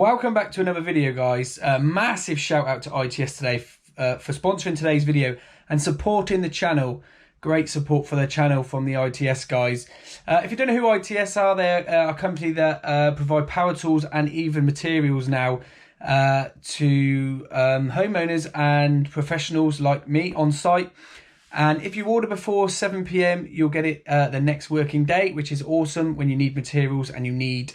Welcome back to another video, guys. Massive shout out to ITS today for sponsoring today's video and supporting the channel. Great support for the channel from the ITS guys. If you don't know who ITS are, they're a company that provide power tools and even materials now to homeowners and professionals like me on site. And if you order before 7 PM, you'll get it the next working day, which is awesome when you need materials and you need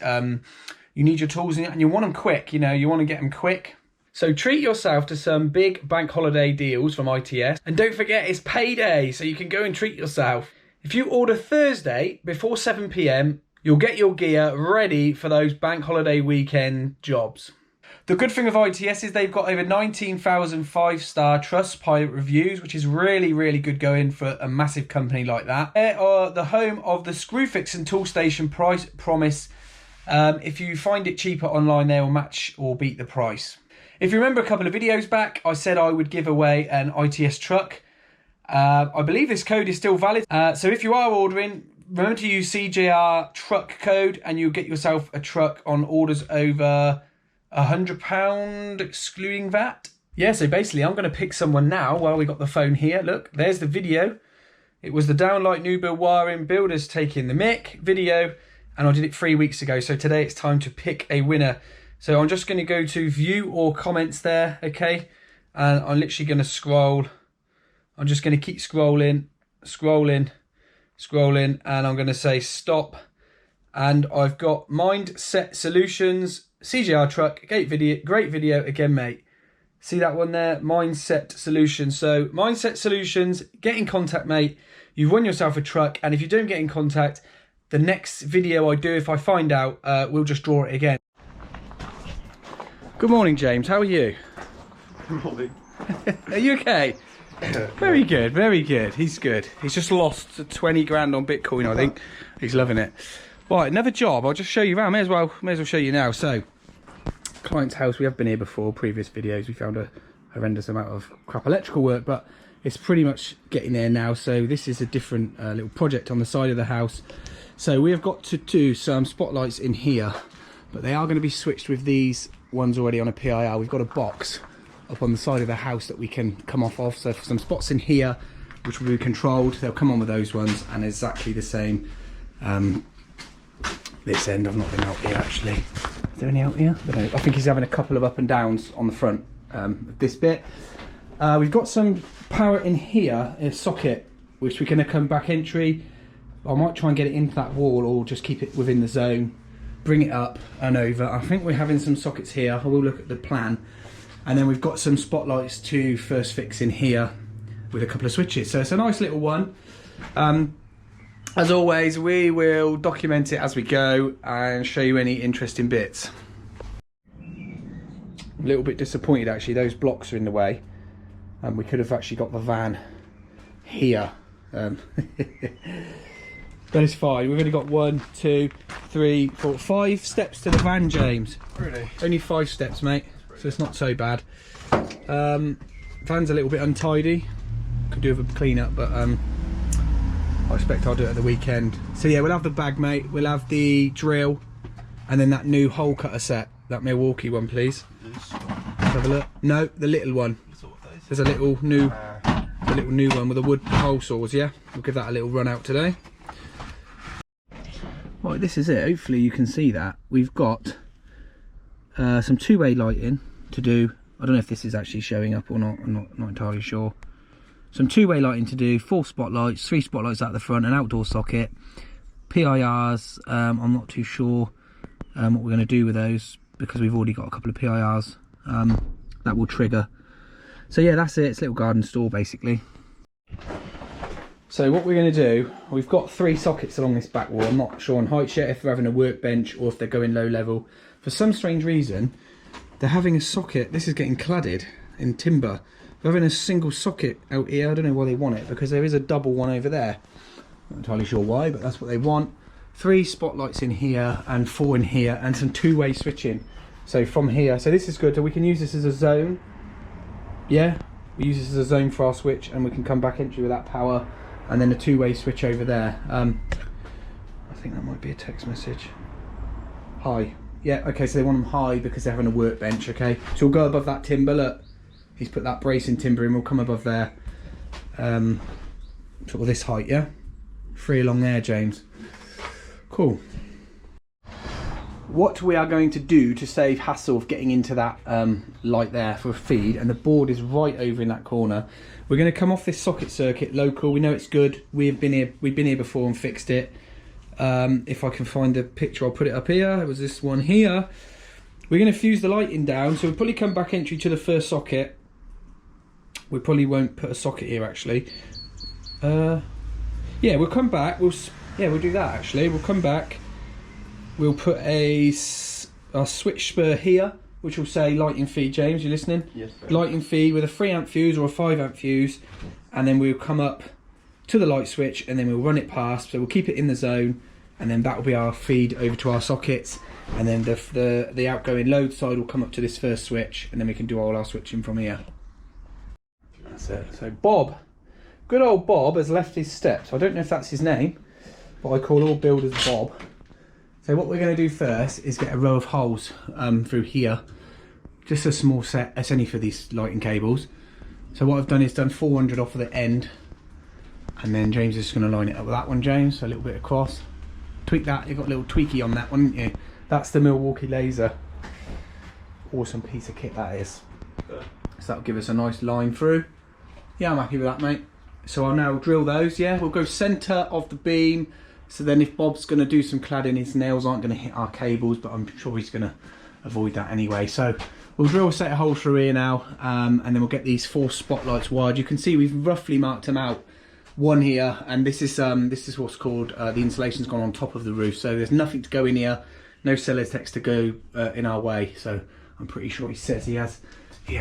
your tools and you want them quick. You know, you want to get them quick. So treat yourself to some big bank holiday deals from ITS. And don't forget, it's payday, so you can go and treat yourself. If you order Thursday before 7 PM, you'll get your gear ready for those bank holiday weekend jobs. The good thing with ITS is they've got over 19,000 5-star Trustpilot reviews, which is really, really good going for a massive company like that. They are the home of the Screwfix and Tool Station price promise. If you find it cheaper online, they will match or beat the price. If you remember a couple of videos back, I said I would give away an ITS truck. I believe this code is still valid. So if you are ordering, remember to use CJRTRUCK code and you'll get yourself a truck on orders over £100 excluding VAT. Yeah, so basically I'm going to pick someone now while we got the phone here. Look, there's the video. It was the Downlight New Build Wiring Builders Taking the Mick video. And I did it 3 weeks ago. So today it's time to pick a winner. So I'm just going to go to view or comments there, okay? And I'm literally going to scroll. I'm just going to keep scrolling, and I'm going to say stop. And I've got Mindset Solutions, CJRTRUCK, great video again, mate. See that one there? Mindset Solutions. So Mindset Solutions, get in contact, mate. You've won yourself a truck. And if you don't get in contact, the next video I do, if I find out, we'll just draw it again. Good morning, James. How are you? Good morning. Are you okay? Very good, very good. He's good. He's just lost 20 grand on Bitcoin, I think. He's loving it. Right, another job. I'll just show you around. May as well show you now. So, client's house. We have been here before. Previous videos, we found a horrendous amount of crap electrical work, but it's pretty much getting there now. So this is a different little project on the side of the house. So we have got to do some spotlights in here, but they are going to be switched with these ones already on a PIR. We've got a box up on the side of the house that we can come off of. So for some spots in here, which will be controlled, they'll come on with those ones, and exactly the same this end. I've not been out here actually. Is there any out here? I think he's having a couple of up and downs on the front of this bit. We've got some power in here, in a socket, which we can come back entry. I might try and get it into that wall or just keep it within the zone, bring it up and over. I think we're having some sockets here. I will look at the plan. And then we've got some spotlights to first fix in here with a couple of switches. So it's a nice little one. As always, we will document it as we go and show you any interesting bits. A little bit disappointed actually, those blocks are in the way. And we could have actually got the van here. But it's fine. We've only got 1, 2, 3, 4, 5 steps to the van, James. Really? Only 5 steps, mate. So it's not so bad. Van's a little bit untidy. Could do with a clean up, but I expect I'll do it at the weekend. So yeah, we'll have the bag, mate. We'll have the drill, and then that new hole cutter set. That Milwaukee one, please. Let's have a look. No, the little one. There's a little new one with the wood hole saws. Yeah, we'll give that a little run out today. Right, this is it. Hopefully you can see that. We've got some two-way lighting to do. I don't know if this is actually showing up or not. I'm not entirely sure. Some two-way lighting to do. 4 spotlights, 3 spotlights out the front, an outdoor socket. PIRs, I'm not too sure what we're going to do with those because we've already got a couple of PIRs that will trigger. So yeah, that's it. It's a little garden store basically. So what we're going to do, we've got 3 sockets along this back wall. I'm not sure on height yet if they're having a workbench or if they're going low level. For some strange reason, they're having a socket. This is getting cladded in timber. They're having a single socket out here. I don't know why they want it because there is a double one over there. Not entirely sure why, but that's what they want. 3 spotlights in here and 4 in here and some two-way switching. So from here, so this is good. So we can use this as a zone. Yeah, we use this as a zone for our switch and we can come back entry with that power. And then a two-way switch over there. I think that might be a text message. Hi, Yeah, okay, so they want them high because they're having a workbench, okay? So we'll go above that timber, look. He's put that bracing timber in, we'll come above there. Sort of this height, yeah? 3 along there, James. Cool. What we are going to do to save hassle of getting into that light there for a feed, and the board is right over in that corner, we're going to come off this socket circuit local. We know it's good. We've been here before and fixed it. If I can find the picture, I'll put it up here. It was this one here. We're going to fuse the lighting down, so we'll probably come back entry to the first socket. We probably won't put a socket here actually. Yeah, we'll come back. We'll do that actually. We'll come back. We'll put a switch spur here, which will say lighting feed. James, you listening? Yes, sir. Lighting feed with a 3 amp fuse or a 5 amp fuse, and then we'll come up to the light switch and then we'll run it past. So we'll keep it in the zone, and then that will be our feed over to our sockets, and then the outgoing load side will come up to this first switch, and then we can do all our switching from here. That's it. So Bob, good old Bob, has left his steps. I don't know if that's his name, but I call all builders Bob. So what we're going to do first is get a row of holes through here. Just a small set, it's only for these lighting cables. So what I've done is done 400 off of the end, and then James is just going to line it up with that one, James, so a little bit across. Tweak that, you've got a little tweaky on that one, haven't you? That's the Milwaukee laser. Awesome piece of kit that is. So that'll give us a nice line through. Yeah, I'm happy with that, mate. So I'll now drill those, yeah? We'll go centre of the beam, so then if Bob's going to do some cladding, his nails aren't going to hit our cables, but I'm sure he's going to avoid that anyway. So we'll drill a set of holes through here now, and then we'll get these 4 spotlights wired. You can see we've roughly marked them out. One here, and this is what's called the insulation's gone on top of the roof, so there's nothing to go in here, no Celotex to go in our way. So I'm pretty sure he says he has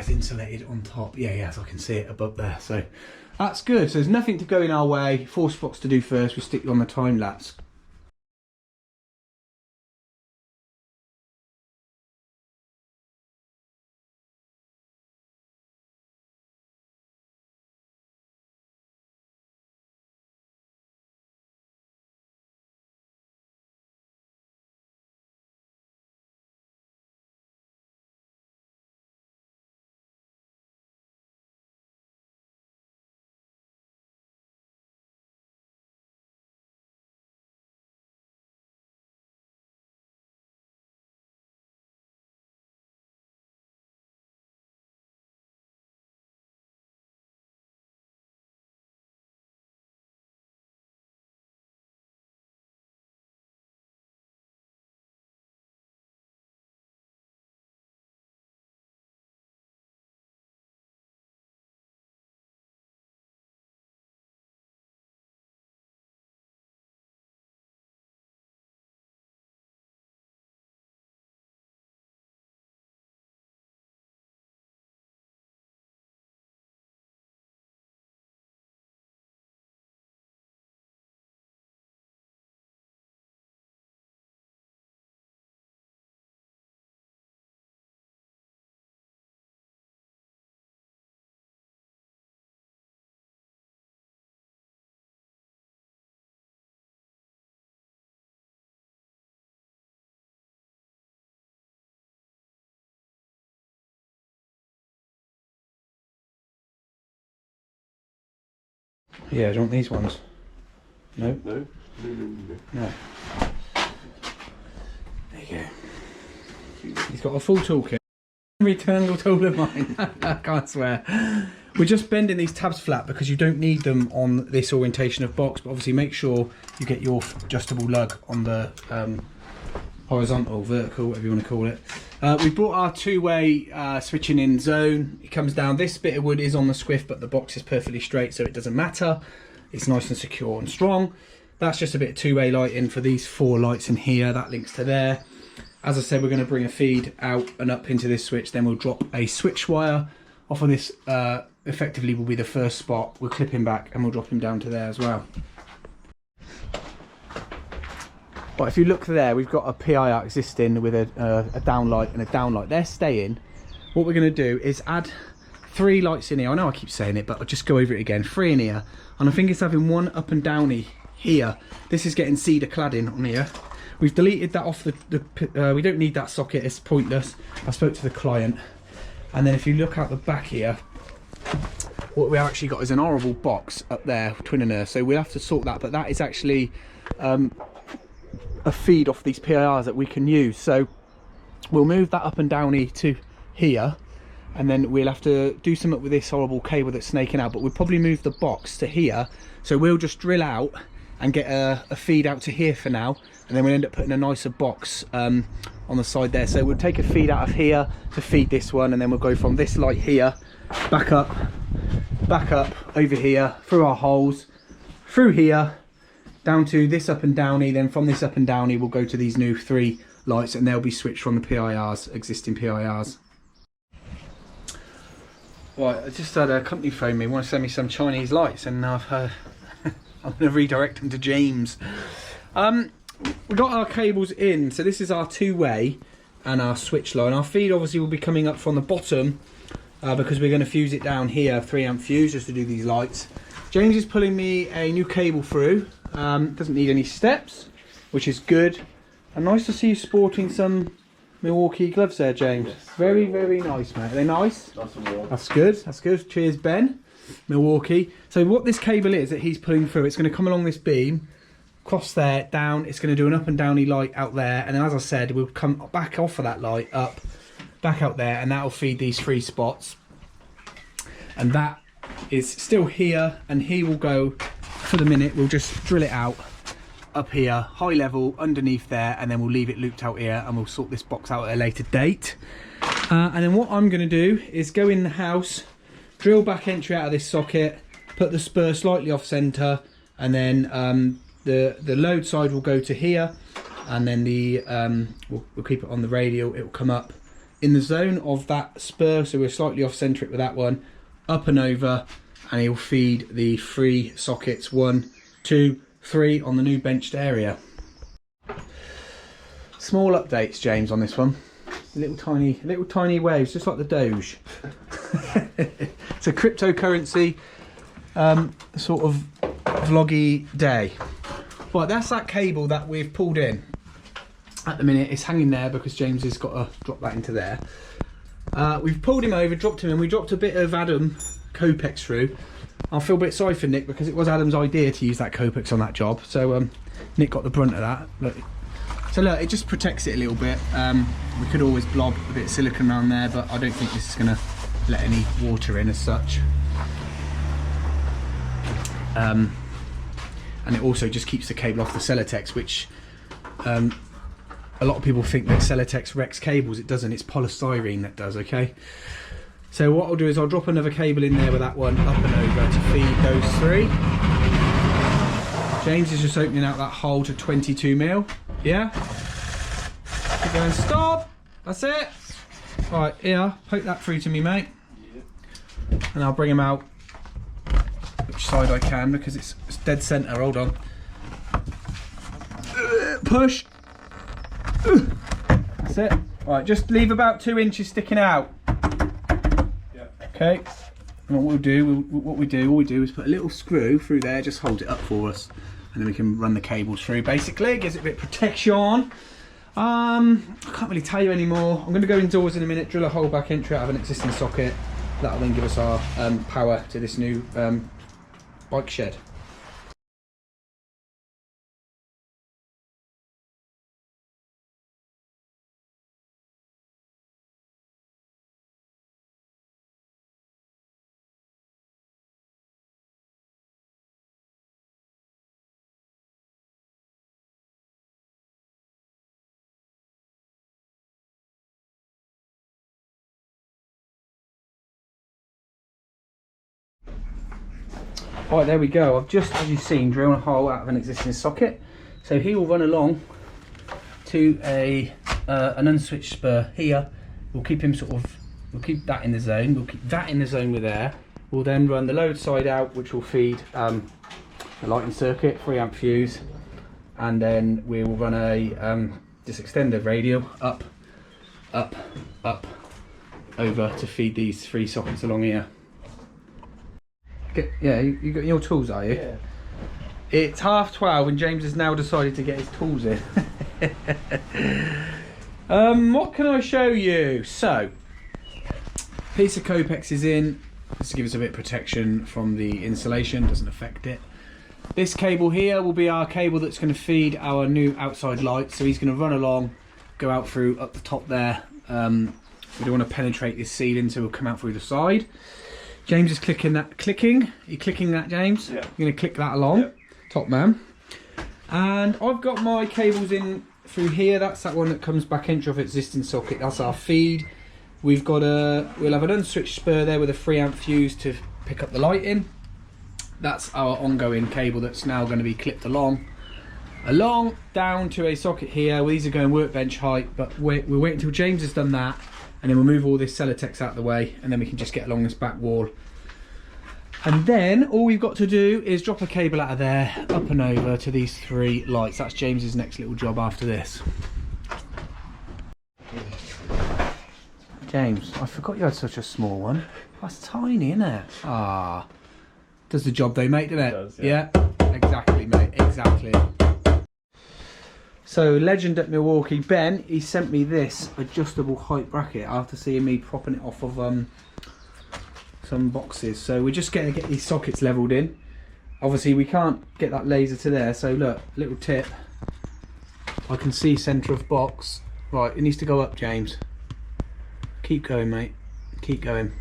insulated on top. Yeah, he has. I can see it above there. So that's good. So there's nothing to go in our way. 4 spots to do first. We'll stick you on the time lapse. Yeah, do you want these ones? No? No. No. There you go. He's got a full toolkit. Rectangle tool of mine. I can't swear. We're just bending these tabs flat because you don't need them on this orientation of box, but obviously make sure you get your adjustable lug on the horizontal, vertical, whatever you want to call it. We brought our 2-way switching in zone. It comes down, this bit of wood is on the squiff, but the box is perfectly straight, so it doesn't matter. It's nice and secure and strong. That's just a bit of 2-way lighting for these 4 lights in here. That links to there. As I said, we're going to bring a feed out and up into this switch, then we'll drop a switch wire off of this, effectively will be the first spot. We'll clip him back and we'll drop him down to there as well. But if you look there, we've got a PIR existing with a downlight and a downlight. They're staying. What we're going to do is add 3 lights in here. I know I keep saying it, but I'll just go over it again. 3 in here. And I think it's having 1 up and downy here. This is getting cedar cladding on here. we've deleted that off we don't need that socket, it's pointless. I spoke to the client. And then if you look out the back here, what we actually got is an horrible box up there, twin and earth, so we'll have to sort that, but that is actually a feed off these PIRs that we can use. So we'll move that up and downy to here, and then we'll have to do something with this horrible cable that's snaking out, but we'll probably move the box to here. So we'll just drill out and get a feed out to here for now, and then we'll end up putting a nicer box on the side there. So we'll take a feed out of here to feed this one, and then we'll go from this light here back up over here through our holes, through here down to this up and downy. Then from this up and downy we'll go to these new 3 lights, and they'll be switched from the PIRs, existing PIRs. Right, I just had a company phone me, want to send me some Chinese lights, and I've I'm going to redirect them to James. We've got our cables in, so this is our 2-way and our switch line. Our feed obviously will be coming up from the bottom because we're going to fuse it down here, 3-amp fuse, just to do these lights. James is pulling me a new cable through. Doesn't need any steps, which is good. And nice to see you sporting some Milwaukee gloves there, James. Yes. Very, very nice, mate. Are they nice? Nice and warm. That's good. That's good. Cheers, Ben. Milwaukee. So what this cable is that he's pulling through, it's going to come along this beam, cross there, down. It's going to do an up and downy light out there, and then, as I said, we'll come back off of that light, up, back out there, and that'll feed these 3 spots. And that is still here, and he will go, for the minute, we'll just drill it out up here, high level, underneath there, and then we'll leave it looped out here, and we'll sort this box out at a later date. And then what I'm going to do is go in the house, drill back entry out of this socket, put the spur slightly off centre, and then the load side will go to here, and then we'll keep it on the radial. It will come up in the zone of that spur, so we'll slightly off centre it with that one, up and over, and it will feed the 3 sockets, 1, 2, 3 on the new benched area. Small updates, James, on this one. Little tiny waves, just like the Doge. It's a cryptocurrency sort of vloggy day. Right, that's that cable that we've pulled in. At the minute, it's hanging there because James has got to drop that into there. We've pulled him over, dropped him in. We dropped a bit of Adam Copex through. I feel a bit sorry for Nick because it was Adam's idea to use that Copex on that job. So Nick got the brunt of that. Look. So look, it just protects it a little bit. We could always blob a bit of silicone around there, but I don't think this is going to let any water in as such. And it also just keeps the cable off the Celotex, which a lot of people think that Celotex wrecks cables. It doesn't, it's polystyrene that does, okay? So what I'll do is I'll drop another cable in there with that one up and over to feed those 3. James is just opening out that hole to 22mm. Yeah? Keep going, stop! That's it! Right, here, poke that through to me, mate. And I'll bring him out which side I can because it's dead centre. Hold on. Push! That's it. Right, just leave about 2 inches sticking out. Okay, and all we do is put a little screw through there, just hold it up for us, and then we can run the cables through. Basically, gives it a bit of protection. I can't really tell you anymore. I'm going to go indoors in a minute, drill a hole back entry out of an existing socket. That'll then give us our power to this new bike shed. Right, there we go. I've just, as you've seen, drilled a hole out of an existing socket. So he will run along to an unswitched spur here. We'll keep him we'll keep that in the zone. We'll keep that in the zone with air. We'll then run the load side out, which will feed the lighting circuit, 3-amp fuse. And then we will run a this extender radial up, over to feed these 3 sockets along here. Yeah, you got your tools, are you? Yeah. It's 12:30 and James has now decided to get his tools in. What can I show you? So, piece of Copex is in. This gives us a bit of protection from the insulation, doesn't affect it. This cable here will be our cable that's going to feed our new outside light. So he's going to run along, go out through up the top there. We don't want to penetrate this ceiling, so we'll come out through the side. James is clicking that. Are you clicking that, James? Yeah. You're going to click that along. Yep. Top man. And I've got my cables in through here. That's that one that comes back into our existing socket. That's our feed. We'll have an unswitched spur there with a 3 amp fuse to pick up the light in. That's our ongoing cable that's now going to be clipped along down to a socket here. Well, these are going workbench height, but we'll wait until James has done that, and then we'll move all this Celotex out of the way, and then we can just get along this back wall. And then all we've got to do is drop a cable out of there, up and over to these 3 lights. That's James's next little job after this. James, I forgot you had such a small one. That's tiny, isn't it? Ah, does the job though, mate, doesn't it? It does, yeah. Yeah, exactly, mate, exactly. So, legend at Milwaukee, Ben, he sent me this adjustable height bracket after seeing me propping it off of some boxes. So we're just going to get these sockets leveled in. Obviously we can't get that laser to there, so look, little tip. I can see centre of box. Right, it needs to go up, James. Keep going, mate. Keep going.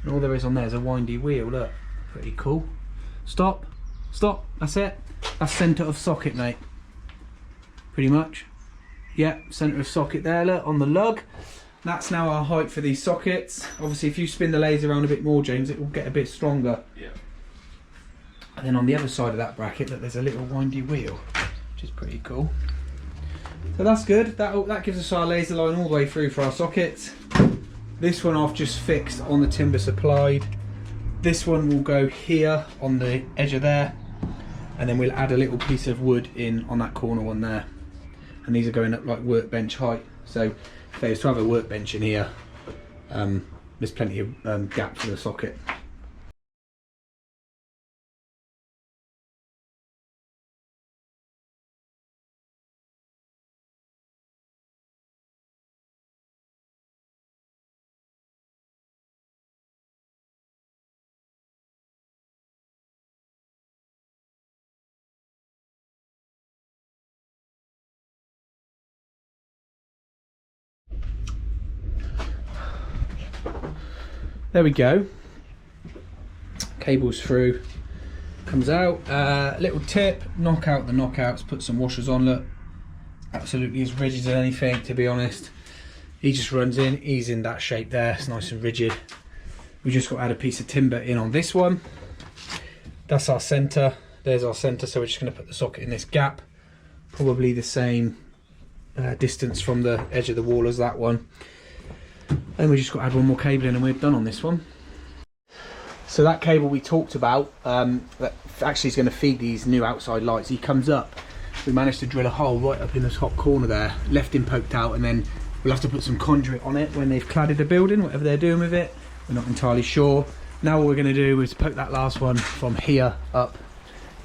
And all there is on there is a windy wheel, look. Pretty cool. Stop. Stop. That's it. That's centre of socket, mate. Pretty much. Yeah, centre of socket there, look, on the lug. That's now our height for these sockets. Obviously, if you spin the laser around a bit more, James, it will get a bit stronger. Yeah. And then on the other side of that bracket, look, there's a little windy wheel, which is pretty cool. So that's good. That gives us our laser line all the way through for our sockets. This one I've just fixed on the timber supplied. This one will go here on the edge of there, and then we'll add a little piece of wood in on that corner one there. And these are going up like workbench height. So if they was to have a workbench in here, there's plenty of gap for the socket. There we go. Cables through, comes out. Little tip, knock out the knockouts, put some washers on. Look, absolutely as rigid as anything, to be honest. He just runs in, he's in that shape there, it's nice and rigid. We just got to add a piece of timber in on this one. That's our centre, there's our centre, so we're just going to put the socket in this gap. Probably the same distance from the edge of the wall as that one. And we just got to add one more cable in and we're done on this one. So that cable we talked about, that actually is going to feed these new outside lights. He comes up, we managed to drill a hole right up in the top corner there, left him poked out, and then we'll have to put some conduit on it when they've cladded the building, whatever they're doing with it. We're not entirely sure. Now what we're going to do is poke that last one from here up,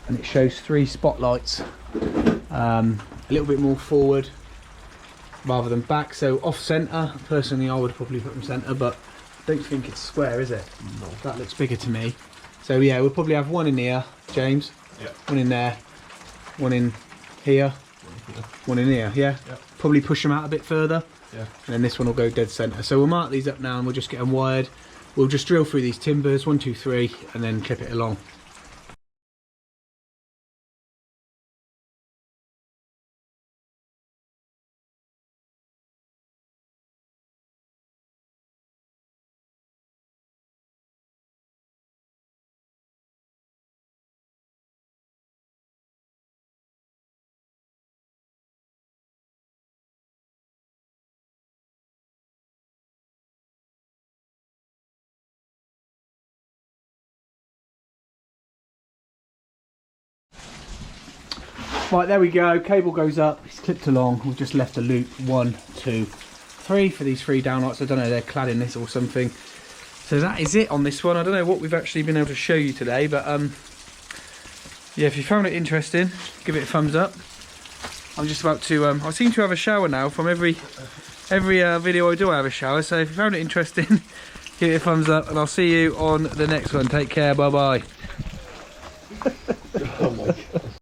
and it shows 3 spotlights, a little bit more forward rather than back, so off centre. Personally, I would probably put them centre, but I don't think it's square, is it? No. That looks bigger to me. So yeah, we'll probably have one in here, James. Yeah. One in there, one in here, one in here. Yeah. Yep. Probably push them out a bit further. Yeah. And then this one will go dead centre. So we'll mark these up now, and we'll just get them wired. We'll just drill through these timbers, 1, 2, 3, and then clip it along. Right, there we go, cable goes up, it's clipped along. We've just left a loop, 1, 2, 3 for these 3 downlights. I don't know, they're cladding this or something. So that is it on this one. I don't know what we've actually been able to show you today, but yeah, if you found it interesting, give it a thumbs up. I'm just about to, I seem to have a shower now from every video I do I have a shower, so if you found it interesting, give it a thumbs up, and I'll see you on the next one. Take care, bye bye. Oh my God.